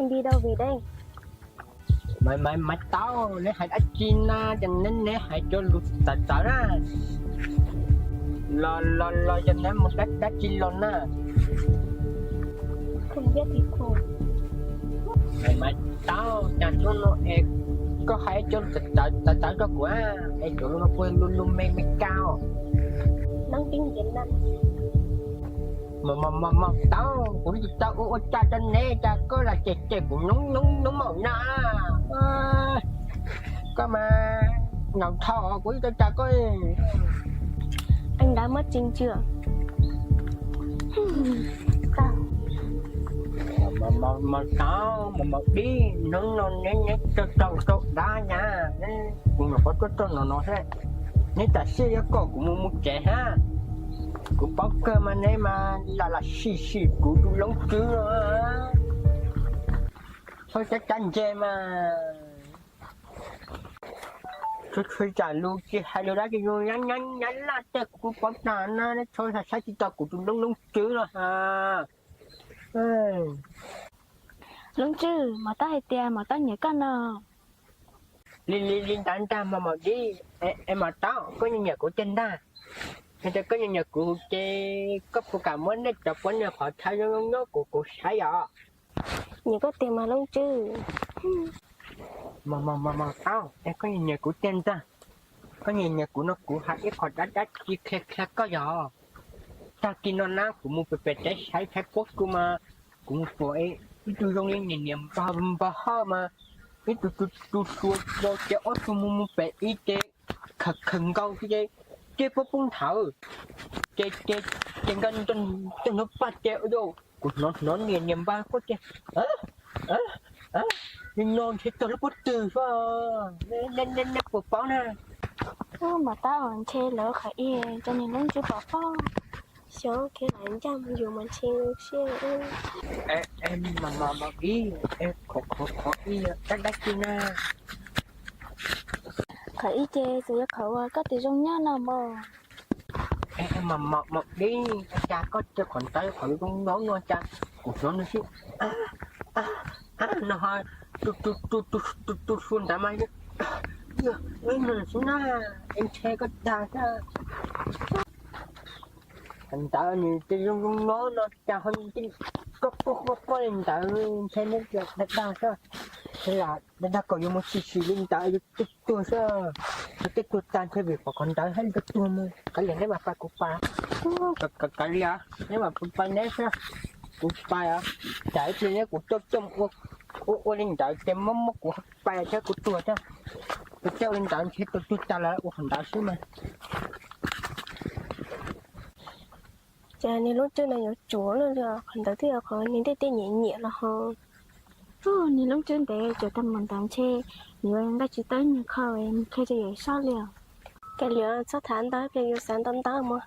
anh đi đâu về đây? Mày tao nếu hãy đã chín na cho nên nếu hãy cho lụt tạt ra lo cho nên một cách đã chín luôn na. Không biết thì khổ. Mày tao chẳng cho nó có hãy cho tạt cho của em cho nó quên luôn mê cao. Nắng kinh Việt Nam. Mà tao cũng tao ô cha cho nên cha có là trẻ cũng nóng màu na. Có mà ngọc thọ của cha có. Anh đã mất trinh chưa? Sao? Mà tao mà đi nó nhé cho đá nha cũng là có cho nó thế nếu ta xe có cũng muốn trẻ ha cũng bao cơ mà này mà là xì của tôi lông chứ thôi chắc chắn chê mà thôi trả luôn chứ hai đứa đó cái người nhắn là tết của bác nàn nó thôi là sai chỉ tao của tôi lông chứ rồi ha. Lông chứ mà ta hay tiền mà ta nhớ con nào. Linh tán ta mà đi em mà tao có những nhà của trên ta người ta có những nhà của chơi cấp của cả món đấy chụp quán nhà họ thay nó của sai à Nhớ có tiền mà lông chứ. mà tao em có những nhà của trên ta có những nhà của nó của hai ít họ đã chỉ khác có giò ta kia nó ná của một bề trái sai post của mà cũng phải tôi trong những niệm ba mà cái tôi do cái ớt của một bề y tế khẩn câu cái bắp bún thở cái gần trên nó bắt cái đâu của nó niệm ba có cái nhưng non thì tôi nó bắt từ nên của báo nè Mà ta còn chê lỡ khả yên cho nên lông chứ bỏ phong. Số cái lãnh trăm dù mà chê em mà đi em khó đi cách đắt chi na khả y chê rồi khẩu có tiền trong nhá nào mà. em mà đi cha có cho còn tay khỏi con nó cha của nó chứ nó hơi tôi xuân đã mai em là xuống na em che có cha cha thành tạo như cái trong nó cha hơn cái có lên tạo che nó đặt đa sao thế là đã có một xí lên tạo tôi sao cái tôi tan theo việc của con tới hết cái tôi mà cái này nếu mà phải cục pa cái gì à nếu mà cục pa nét á cục pa à chạy thì nó của tôi trong ô lên tạo cái mắm của pa chứ của tôi chứ tôi treo lên tạo thì tôi ta là của phần tạo xíu mà Chà nên lúc trước này có chúa luôn rồi còn tới thì có những cái nhẹ là hơn. Nên lúc trước để cho tâm mình tạm chê nếu em đã chỉ tới như khâu em khi thì vậy sao liền cái liệu 6 tháng tới cái yêu sáng tâm tới mà